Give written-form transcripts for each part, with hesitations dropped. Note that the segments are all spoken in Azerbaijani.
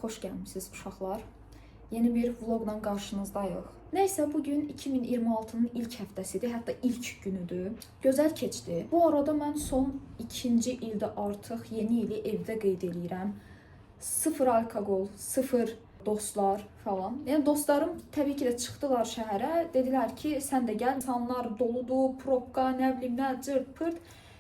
xoş gəlmisiniz uşaqlar. Yeni bir vlogla qarşınızdayıq. Nəysə, bugün 2026-nın ilk həftəsidir, hətta ilk günüdür. Gözəl keçdi. Bu arada mən son 2-ci ildə artıq yeni ili evdə qeyd edirəm. Sıfır alkoqol, sıfır dostlar falan. Yəni dostlarım təbii ki də çıxdılar şəhərə. Dedilər ki, sən də gəl. İnsanlar doludur, probka, nə bilim nə, cırt pırt.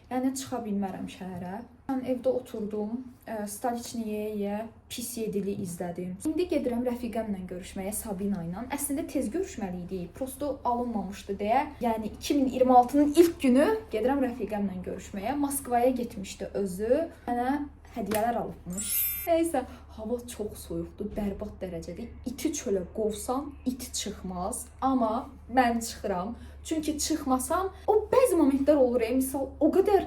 Yəni çıxa bilmərəm şəhərə. Mən evdə oturdum, Stoliçniyə pis yedili izlədim. İndi gedirəm rəfiqəmlə görüşməyə, Sabina ilə. Əslində tez görüşməli idik, prosto alınmamışdı deyə. Yəni 2026-nın ilk günü gedirəm rəfiqəmlə görüşməyə. Moskvaya getmişdi özü. Mənə hədiyyələr alıbmış. Nəysə, hava çox soyuqdur, bərbad dərəcədə. İti çölə qovsam, it çıxmaz. Amma mən çıxıram. Çünki çıxmasam, o bəzi momentlər olur. Misal, o qədər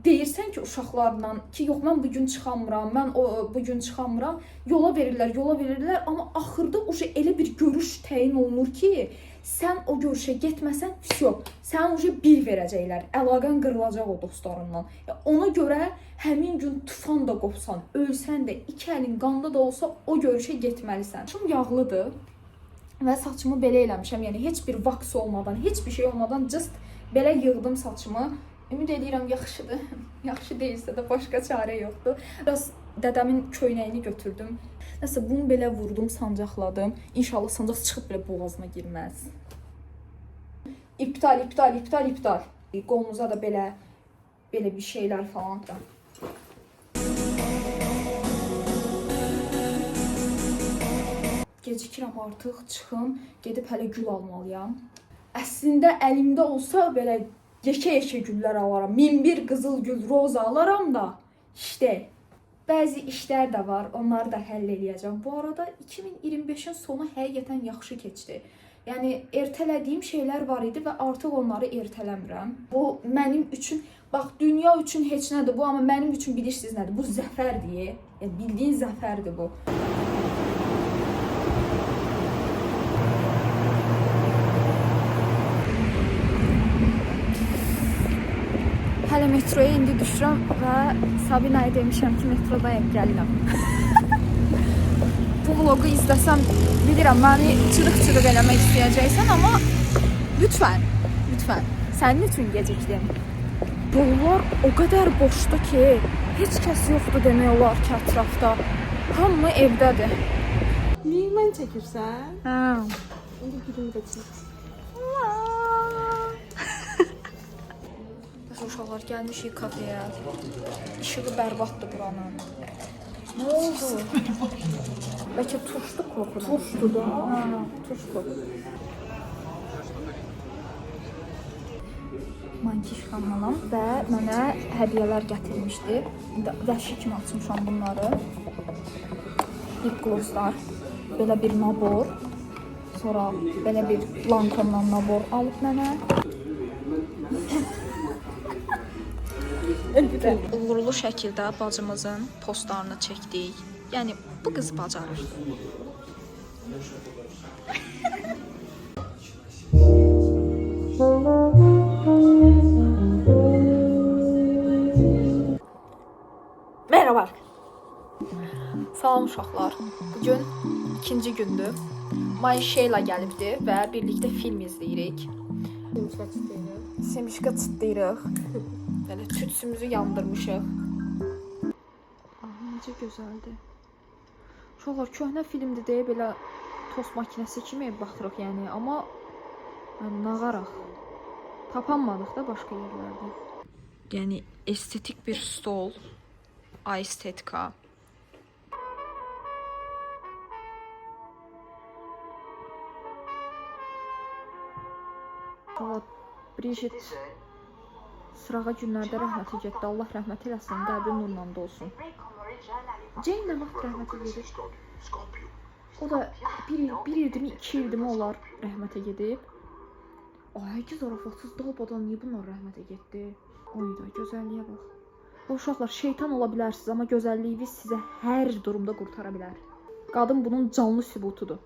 deyirsən ki uşaqlarla ki, yox mən bugün çıxamıram, mən bugün çıxamıram. Yola verirlər, amma axırda elə bir görüş təyin olunur ki, sən o görüşə getməsən, vəsiyo, sən bir verəcəklər, əlaqən qırılacaq o dostlarından. Ona görə həmin gün tufan da qopsan, ölsən də, iki əlin qanda da olsa o görüşə getməlisən. Saçım yağlıdır və saçımı belə eləmişəm, yəni heç bir vaks olmadan, heç bir şey olmadan just belə yığdım saçımı. Ümid edirəm yaxşıdır. Yaxşı deyilsə də başqa çarə yoxdur. Biraz dədəmin köynəyini götürdüm. Nəsə bunu belə vurdum, sancaqladım. İnşallah sancaq çıxıb belə boğazına girməz. İptal. Qolunuza da belə bir şeylər falan da. Gecikirəm artıq, çıxım, gedib hələ gül almalıyam. Əslində əlimdə olsa belə yekə güllər alaram. 1001 qızıl gül, roza alaram da. İşte, bəzi işlər də var, onları da həll eləyəcəm. Bu arada 2025-in sonu həqiqətən yaxşı keçdi. Yəni, ertələdiyim şeylər var idi və artıq onları ertələmirəm. Bu, mənim üçün, bax, dünya üçün heç nədir bu, amma mənim üçün bilirsiniz nədir? Bu zəfərdir. Yəni, bildiyin zəfərdir bu. Hələ metroya indi düşürəm və Sabinaya demişəm ki, metrodayım, gəlirəm. Bu vlogu izləsəm, bilirəm, məni çırıq-çırıq eləmək istəyəcəksən, amma lütfən, sənin üçün gecikdim. Yollar o qədər boşdur ki, heç kəs yoxdur demək olar ki, ətrafda. Hamı evdədir. Niyə mən çəkirsən? Hə. İndi gülümü də çək. Uşaqlar gəlmişik kafeyə. İşığı bərbaddır buranın. Nə oldu? Bəlkə turşdu qoxudan. Turşdu da. Hə, turşdu. Mankiş xanım və mənə hədiyyələr gətirmişdi. Vəhşi kimi açmışam bunları. Lip glosslar. Belə bir nabor. Sonra belə bir Lancome'dan nabor alıb mənə. Uğurlu şəkildə bacımızın postlarını çəkdik. Yəni, bu qız bacarır. Merhaba. Salam uşaqlar. Bugün ikinci gündür. Mayşeyla gəlibdi və birlikdə film izləyirik. Semişka çıtlayırıq. Belə tütsümüzü yandırmışıq. Necə gözəldir. Uşaqlar, köhnə filmdir deyə belə tost makinəsi kimi baxırıq yəni. Amma nağaraq. Tapanmadıq da başqa yerlərdə. Yəni estetik bir stol. Aestetika. Bridget sırağa günlərdə rəhmətə getdi. Allah rəhmət eləsin, qəbri nurla dolsun. Jane nə vaxt rəhmətə gedib? O da bir ildimi, 2 ildimi olar rəhmətə gedib. Ay, ki zarafatsız dalbadan niyə bunlar rəhmətə getdi? Oyda, gözəlliyə bax. Uşaqlar, şeytan ola bilərsiniz, amma gözəlliyiniz sizə hər durumda qurtara bilər. Qadın bunun canlı sübutudur.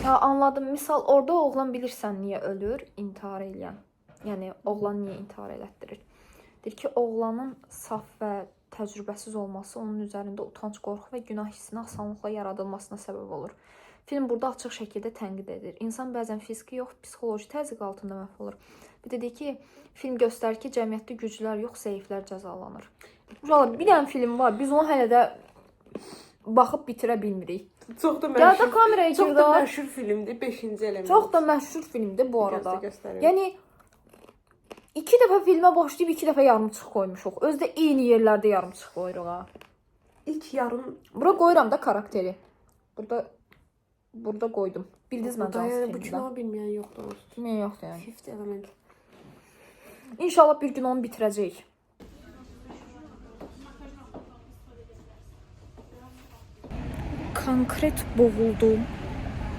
Ya anladım. Misal orada oğlan bilirsən niyə ölür? İntihar eləyən. Yəni oğlan niyə intihar elətdirir? Deyir ki, oğlanın saf və təcrübəsiz olması onun üzərində utanc, qorxu və günah hissinin asanlıqla yaradılmasına səbəb olur. Film burada açıq şəkildə tənqid edir. İnsan bəzən fiziki yox, psixoloji təzyiq altında məhv olur. Bir də deyir ki, film göstərir ki, cəmiyyətdə güclülər yox, zəiflər cəzalanır. Uşaqlar, bir dənə film var. Biz onu hələ də baxıb bitirə bilmirik. Çox da Ya da kameraya Çox girdi. da məşhur filmdir, 5-ci element. Çox da məşhur filmdir bu arada. Göstərim. Yəni 2 dəfə filmə başlayıb 2 dəfə yarımçıq qoymuşuq. Özdə eyni yerlərdə yarımçıq qoyuruq ha. İlk yarım Bura qoyuram da karakteri. Burada qoydum. Bildiniz mən da hansı bu filmdə? kino bilməyən yoxdur. Mən yoxdur yəni. Fifth Element. İnşallah bir gün onu bitirəcəyik. Konkret boğuldum.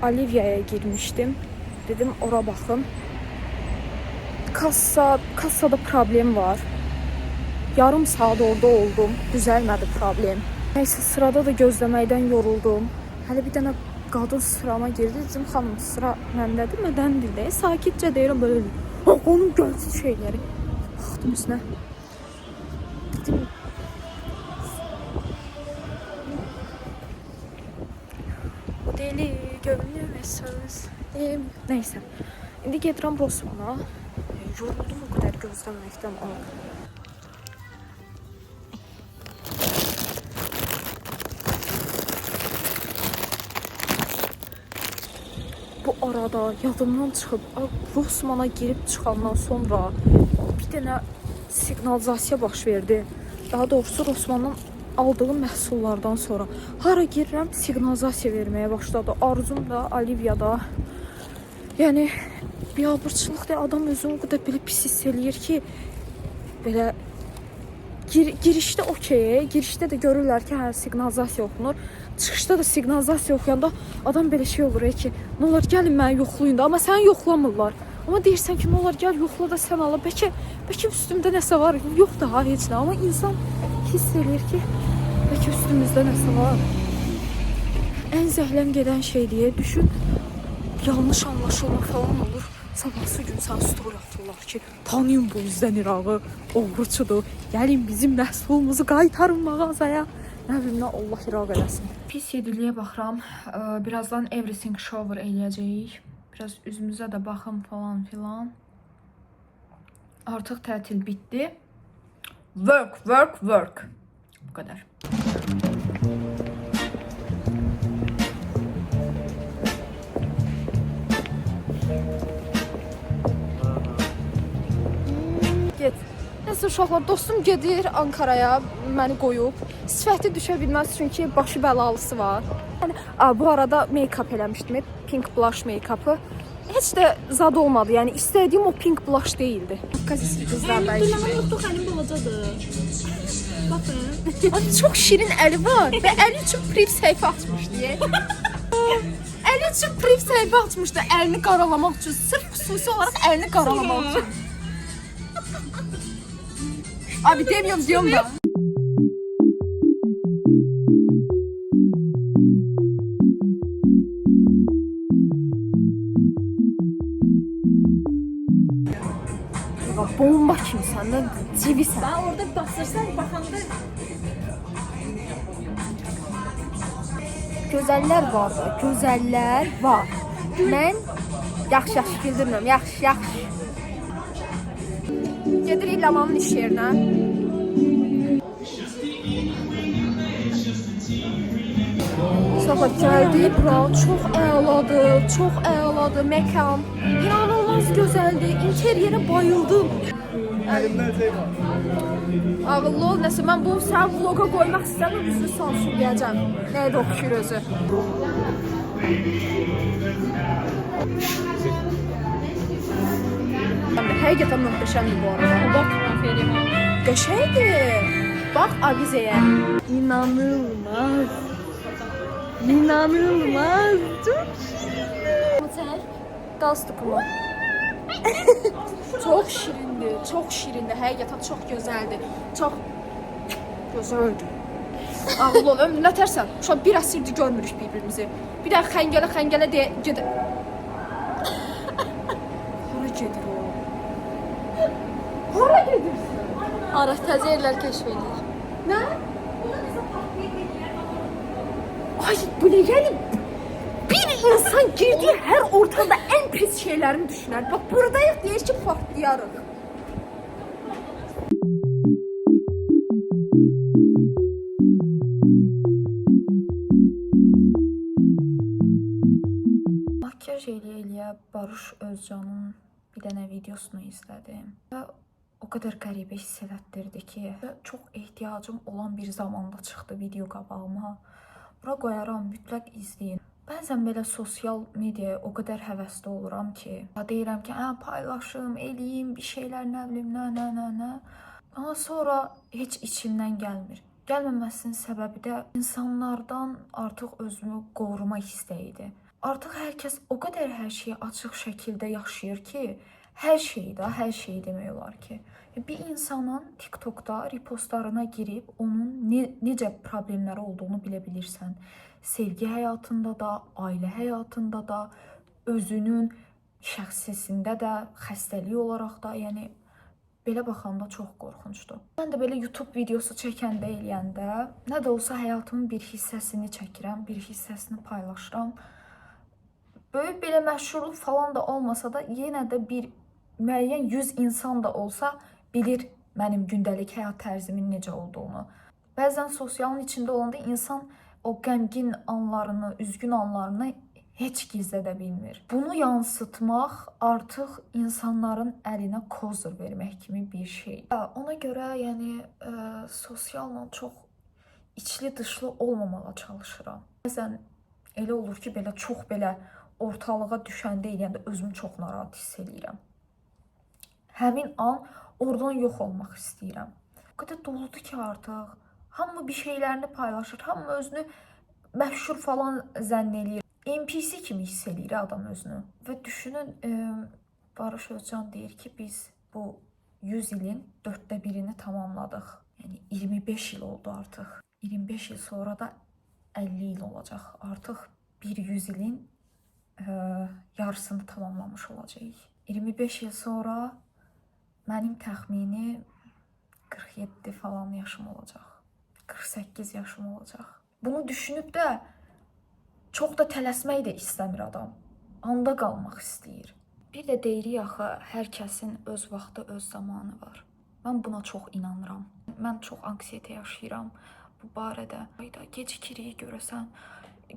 Olivia'ya girmişdim. Dedim ora baxım. Kassada problem var. Yarım saat orada oldum. Düzəlmədi problem. Neyse sırada da gözləməkdən yoruldum. Hələ bir dənə qadın sırama girdi. Dedim xanım sıra məndədir, mədən dildə. Sakitcə deyirəm böyle. Onun gözü şeyləri. Baxdım üstünə. Dedim deli gönlüme söz. Neyse. İndi gedirəm Rosmana. Yoruldum o kadar gözlemekten. Bu arada yadımdan çıxıb Rosmana girib çıxandan sonra bir dənə siqnalizasiya baş verdi. Daha doğrusu Rosmandan aldığım məhsullardan sonra hara girirəm siqnalizasiya verməyə başladı. Arzum da, Olivia da. Yəni biabırçılıqda adam özünü o qədər belə pis hiss eləyir ki, belə girişdə okey, girişdə də görürlər ki, hə siqnalizasiya oxunur. Çıxışda da siqnalizasiya oxuyanda adam belə şey olur ki, nə olar gəlin məni yoxlayın da, amma səni yoxlamırlar. Amma deyirsən ki, nə olar gəl yoxla da sən ala. Bəlkə üstümdə nəsə var. Yox da ha heç nə, amma insan hiss eləyir ki, bəlkə üstümüzdə nəsə var. Ən zəhləm gedən şey deyə düşün, yanlış anlaşılma falan olur. Sabahsı gün sən story atırlar ki, tanıyın bu üzdən İrağı, oğruçudur. Gəlin bizim məhsulumuzu qaytarın mağazaya. Nə bilim, nə Allah İraq eləsin. Pis yediliyə baxıram. Birazdan everything shower eləyəcəyik. Biraz üzümüzə də baxım falan filan. Artıq tətil bitdi. Work, work, work. Bu kadar. Get. Nəsə uşaqlar, dostum gedir Ankaraya, məni qoyub. Sifəti düşə bilməz çünki başı bəlalısı var. Yəni, bu arada make-up eləmişdim, pink blush make-up'ı. Heç də zad olmadı, yəni istədiyim o pink blush değildi. Qazisi qızlar da işi. yoxdur, xənim balacadır. Baxın. Ay, çox şirin əli var və əli üçün priv səhifə açmışdı. Əli üçün priv səhifə açmışdı, əlini qaralamaq üçün. Sırf xüsusi olaraq əlini qaralamaq üçün. Abi demiyorum diyorum da. Bomba kimsən də civisən. Ben orada basırsan, baxanda Gözəllər var da, gözəllər var. Mən yaxşı güldürmürəm, yaxşı. Gedirik Lamanın iş yerinə. Uşaqlar gəldik bura, çox əladır məkan. İnanılmaz gözəldir, interyerə bayıldım. Ağıllı ol, nəsə mən bu sən vloga qoymaq istəmirəm, üzünü sansürləyəcəm. Nəyə də oxşur özü. Həqiqətən möhtəşəmdir bu arada. bax, Qəşəngdir. Bax avizəyə. İnanılmaz. Çok şirin. Qalstukumu. Çox şirindir, çox şirindir. Həqiqətən çox gözəldir. Çox gözəldir. Ağıl ol, nə tərsən? Uşaq bir əsrdir görmürük bir-birimizi. Bir də xəngələ deyə gedə. Hara gedir o? Hara gedirsən? Araq təzə yerlər kəşf edir. Nə? Ay, bu ne yani? Bir insan girdiği her ortamda en pis şeylerini düşünür. Bak buradayız diye ki patlayarıq. Makyaj eləyə Barış Özcan'ın bir dənə videosunu izlədim. Və o qədər qəribə hiss elətdirdi ki, çox ehtiyacım olan bir zamanda çıxdı video qabağıma. Bura qoyaram, mütləq izləyin. Bəzən belə sosial mediaya o qədər həvəsli oluram ki, deyirəm ki, paylaşım, eləyim, bir şeylər, nə bilim, nə. Amma sonra heç içimdən gəlmir. Gəlməməsinin səbəbi də insanlardan artıq özümü qoruma istəyidir. Artıq hər kəs o qədər hər şeyi açıq şəkildə yaşayır ki, hər şeyi demək olar ki. Bir insanın TikTokda repostlarına girib onun necə problemləri olduğunu bilə bilirsən. Sevgi həyatında da, ailə həyatında da, özünün şəxsisində də, xəstəlik olaraq da, yəni belə baxanda çox qorxunçdur. Mən də belə YouTube videosu çəkəndə, eləyəndə, nə də olsa həyatımın bir hissəsini çəkirəm, bir hissəsini paylaşıram. Böyük belə məşhurluq falan da olmasa da, yenə də bir müəyyən 100 insan da olsa bilir mənim gündəlik həyat tərzimin necə olduğunu. Bəzən sosialın içində olanda insan o qəmgin anlarını, üzgün anlarını heç gizlədə bilmir. Bunu yansıtmaq artıq insanların əlinə kozur vermək kimi bir şey. Ona görə yəni sosialla çox içli dışlı olmamağa çalışıram. Bəzən elə olur ki, belə çox belə ortalığa düşəndə eləyəndə özümü çox narahat hiss edirəm. Həmin an oradan yox olmaq istəyirəm. O qədər doludur ki artıq. Hamı bir şeylərini paylaşır, hamı özünü məşhur falan zənn eləyir. NPC kimi hiss eləyir adam özünü. Və düşünün, Barış Özcan deyir ki, biz bu 100 ilin 1/4-ni tamamladıq. Yəni 25 il oldu artıq. 25 il sonra da 50 il olacaq. Artıq bir 100 ilin yarısını tamamlamış olacağıq. 25 il sonra mənim təxmini 47 falan yaşım olacaq. 48 yaşım olacaq. Bunu düşünüb də çox da tələsmək də istəmir adam. Anda qalmaq istəyir. Bir də deyirik axı, hər kəsin öz vaxtı, öz zamanı var. Mən buna çox inanıram. Mən çox anksiyete yaşayıram bu barədə. Gecikirik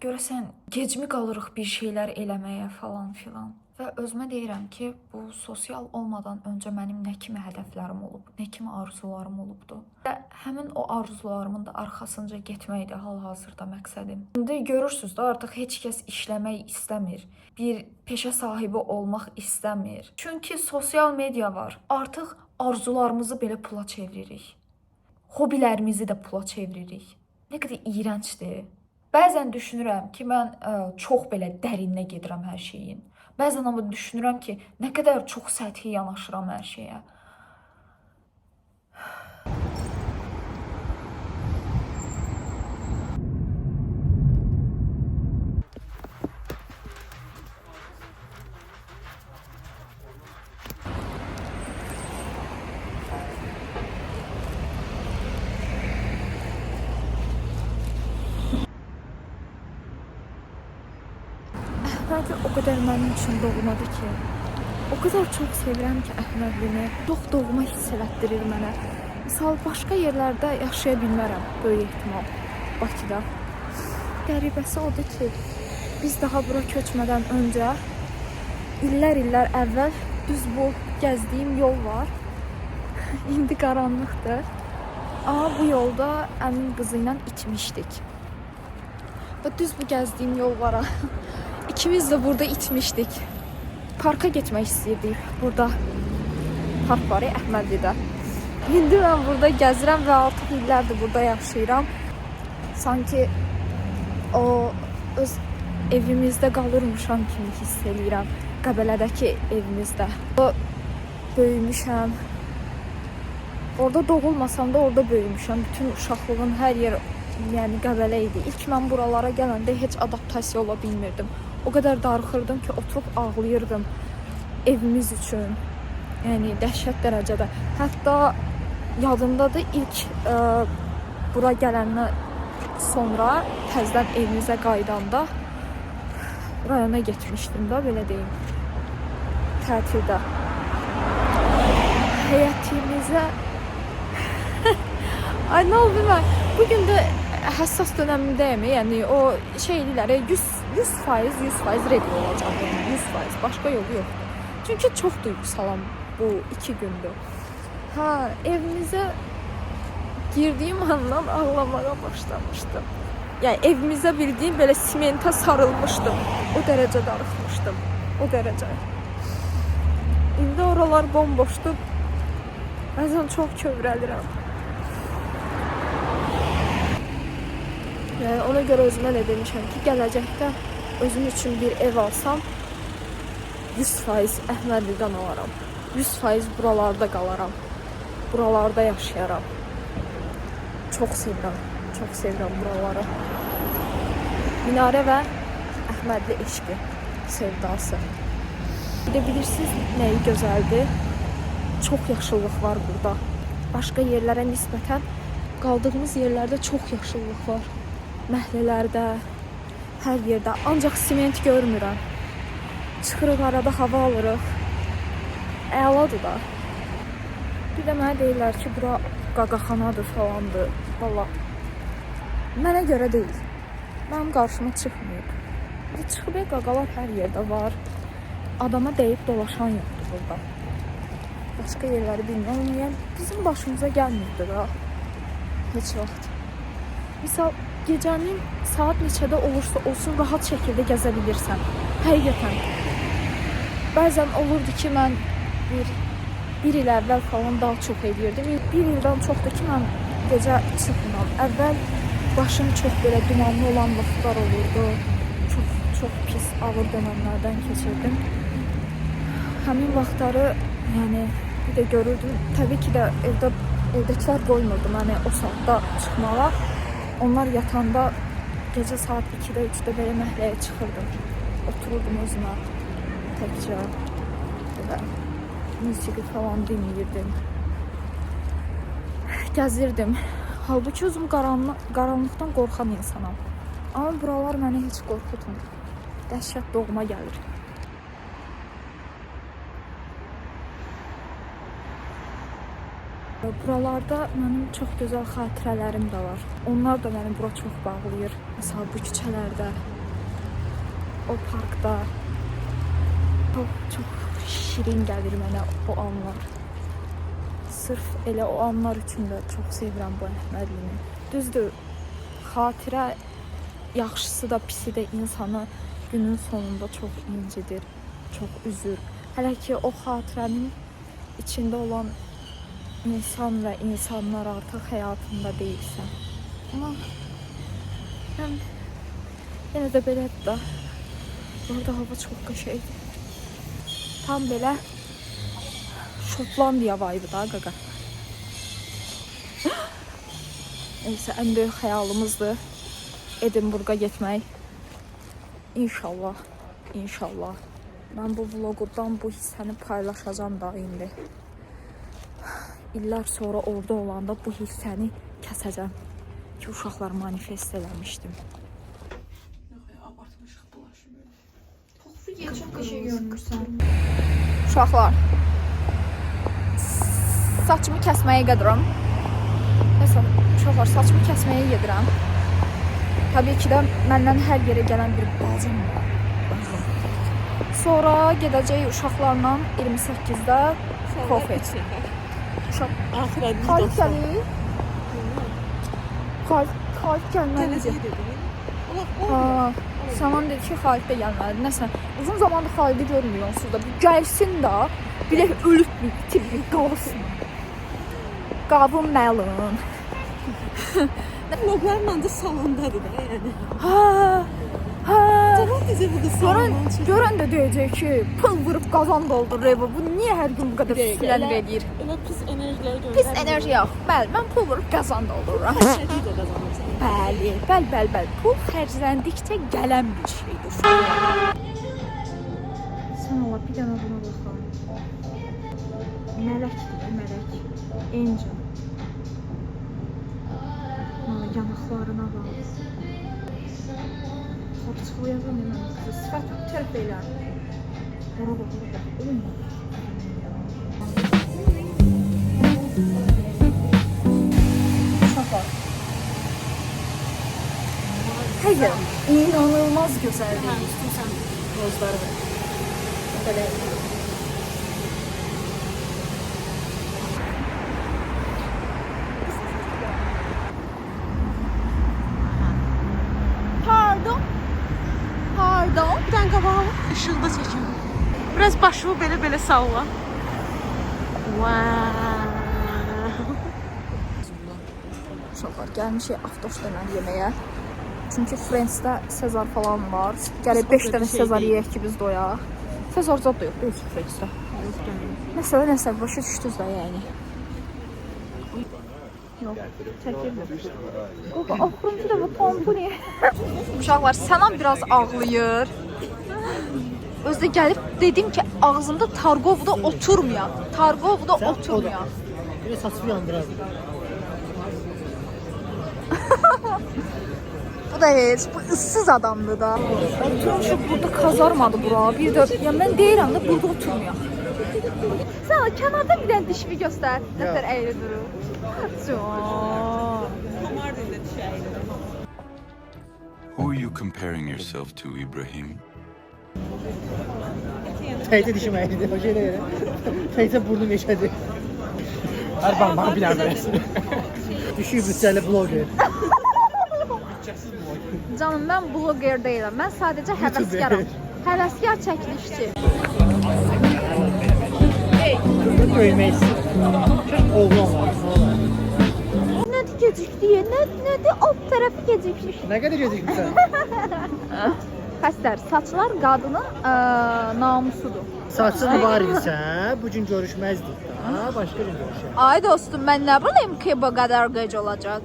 görəsən gecmi qalırıq bir şeylər eləməyə falan filan. Və özümə deyirəm ki, bu sosial olmadan öncə mənim nə kimi hədəflərim olub, nə kimi arzularım olubdu. Və həmin o arzularımın da arxasınca getməkdir hal-hazırda məqsədim. İndi görürsünüz də artıq heç kəs işləmək istəmir. Bir peşə sahibi olmaq istəmir. Çünki sosial media var. Artıq arzularımızı belə pula çeviririk. Hobilərimizi də pula çeviririk. Nə qədər iyrəncdir. Bəzən düşünürəm ki, mən çox belə dərinə gedirəm hər şeyin. Bəzən amma düşünürəm ki, nə qədər çox səthi yanaşıram hər şeyə. Əhmədi o qədər mənim üçün doğmadı ki, o qədər çox sevirəm ki Əhmədlini, çox doğma hiss elətdirir mənə. Misal, başqa yerlərdə yaşaya bilmərəm, böyük ehtimal, Bakıda. Qəribəsi odur ki, biz daha bura köçmədən öncə, illər əvvəl düz bu gəzdiyim yol var. İndi qaranlıqdır. Amma bu yolda əmin qızı ilə itmişdik. Və düz bu gəzdiyim yol var. İkimiz de burada itmişdik. Parka getmək istəyirdik. Burada park var ya Əhmədlidə. İndi mən burada gəzirəm və artıq illərdir burada yaşayıram. Sanki o öz evimizdə qalırmışam kimi hiss edirəm. Qəbələdəki evimizdə. Böyümüşəm. Orada doğulmasam da orada böyümüşəm. Bütün uşaqlığım hər yer yəni Qəbələ idi. İlk mən buralara gələndə heç adaptasiya ola bilmirdim. O qədər darıxırdım ki, oturub ağlayırdım evimiz üçün. Yəni dəhşət dərəcədə. Hətta yadımdadır ilk bura gələndən sonra təzədən evimizə qaydanda rayona getmişdim da, belə deyim. Tətildə. Həyətimizə ay nə oldu mən? Bugün də həssas dönəmindəyim. Yəni o şeyləri 100% ready olacaq. Yəni 100%. Başqa yolu yoxdur. Çünki çox duyğusalam bu 2 gündür. Ha, evimizə girdiyim andan ağlamağa başlamışdım. Yəni evimizə bildiyim belə simentə sarılmışdım. O dərəcə darıxmışdım. O dərəcə. İndi oralar bomboşdur. Bəzən çox kövrəlirəm. Yəni ona görə özümə də demişəm ki, gələcəkdə özüm üçün bir ev alsam 100% Əhmədlidən alaram. 100% buralarda qalaram. Buralarda yaşayaram. Çox sevirəm buraları. Minarə və Əhmədli eşqi, sevdası. Bir də bilirsiniz nəyi gözəldir? Çox yaşıllıq var burada. Başqa yerlərə nisbətən qaldığımız yerlərdə çox yaşıllıq var. Məhəllələrdə, hər yerdə. Ancaq siment görmürəm. Çıxırıq arada hava alırıq. Əladır da. Bir də mənə deyirlər ki, bura qaqaxanadır falandır. Valla mənə görə deyil. Mənim qarşıma çıxmıyor. Çıxıb qaqalar hər yerdə var. Adama deyib dolaşan yoxdur burada. Başqa yerləri bilmirəm. Yəni bizim başımıza gəlmirdi da. Heç vaxt. Misal gecənin saat neçədə olursa olsun rahat şəkildə gəzə bilirsən. Həqiqətən. Bəzən olurdu ki, mən bir il əvvəl falan daha çox edirdim. Bir ildən çoxdur ki, mən gecə çıxmıram. Əvvəl başım çox belə dumanlı olan vaxtlar olurdu. Çox pis, ağır dönəmlərdən keçirdim. Həmin vaxtları, yəni bir də görürdüm. Təbii ki də evdəkilər qoymurdu məni o saatda çıxmağa. Onlar yatanda gecə saat 2-də, 3-də belə məhəlləyə çıxırdım. Otururdum özümə təkcə. Belə musiqi falan dinləyirdim. Gəzirdim. Halbuki özüm qaranlıqdan qorxan insanam. Amma buralar məni heç qorxutmur. Dəhşət doğma gəlir. Buralarda mənim çox gözəl xatirələrim də var. Onlar da məni bura çox bağlayır. Məsələn, bu küçələrdə, o parkda çox şirin gəlir mənə o anlar. Sırf elə o anlar üçün də çox sevirəm bu Əhmədlini. Düzdür, xatirə yaxşısı da, pisi də insanı günün sonunda çox incidir, çox üzür. Hələ ki o xatirənin içində olan insan və insanlar artıq həyatında deyilsən. Amma yenə də belədir da. Burada hava çox qəşəngdir. Tam belə Şotlandiya vibe'ı da qaqa. Neysə, ən böyük xəyalımızdır Edinburg'a getmək. İnşallah, inşallah. Mən bu vloqdan bu hissəni paylaşacağım da indi. İllər sonra orada olanda bu hissəni kəsəcəm ki, uşaqlar manifest eləmişdim. Çok qəşəng görünürsən. Uşaqlar, saçımı kəsməyə gedirəm. Məsələn, uşaqlar, saçımı kəsməyə gedirəm. Təbii ki də məndən hər yerə gələn bir bacım var. Sonra gedəcək uşaqlarla 28-də kofe. Xalid gəlir. Xalid gəlməlidir. Saman dedi ki, Xalid də gəlməlidir. Nəsə, uzun zamandır Xalidi görmüyor onsuz da. Gəlsin də, bir də ölüb bitib qalsın. Qabın məlun. Vloglarla da salondadır da yəni. Görən də deyəcək ki, pul vurub qazan doldur evi. Bu niyə hər gün bu qədər süslənir edir? Elə pis enerji enerjiləri göndərmir. Pis enerji yox. Bəli, mən pul vurub qazanda oluram. Şəhid də qazanırsan. Bəli. Pul xərcləndikcə gələn bir şeydir. Sən Allah bir dənə buna baxaq. Mələk. Angel. Yanaqlarına bax. Çıxlayacam mən qızı. Sifət tərəf elə. Bura bax. Şaka. Hayır, inanılmaz güzel değil. İstəyirsən. Rozları da. Böyle. Pardon. Bir dənə qabağa işıqda çəkim. Biraz başımı belə salla. Wow. Uşaqlar, gəlmişik avtoşla yeməyə. Çünki Friends'də Sezar falan var. Gələk 5 dənə Sezar yeyək ki biz doyaq. Sezar zad da yox, deyil ki Friends'də. Nəsə, başa düşdünüz də yəni. Yox, çəkilmir. Axırıncı da bu tam bu ne? Uşaqlar, Sənan biraz ağlayır. Özdə gəlib dedim ki ağzımda Targovda oturmayan. Bir saçı yandırar. Bu da heç, bu ıssız adamdır da. Oturmuşuq burada kazarmadı bura. Bir də, ya mən deyirəm də burada oturmuyor. Sən o kənarda bir dənə dişimi göstər. Nəfər əyri durur. Kamar dilində düşəyir. Who are you comparing yourself to, Ibrahim? Teyze dişim eğildi. O şeyde yere. Teyze burnum yaşadı. Her bana bir daha versin. Düşüyor bütçeli blogger. Canım, mən bloger deyiləm. Mən sadəcə həvəskaram. Həvəskar çəkilişçi. Kızı köymeyiz. Oğlan var. Nədir gecikdiyi? Nədir alt tərəfi gecikmiş? Ne kadar gözükmüşsən? Xəstər, saçlar qadının namusudur. Saçsız var ise bugün görüşmezdik. Ha, başka gün görüşelim. Ay dostum, mən nə bileyim ki bu qədər gec olacaq.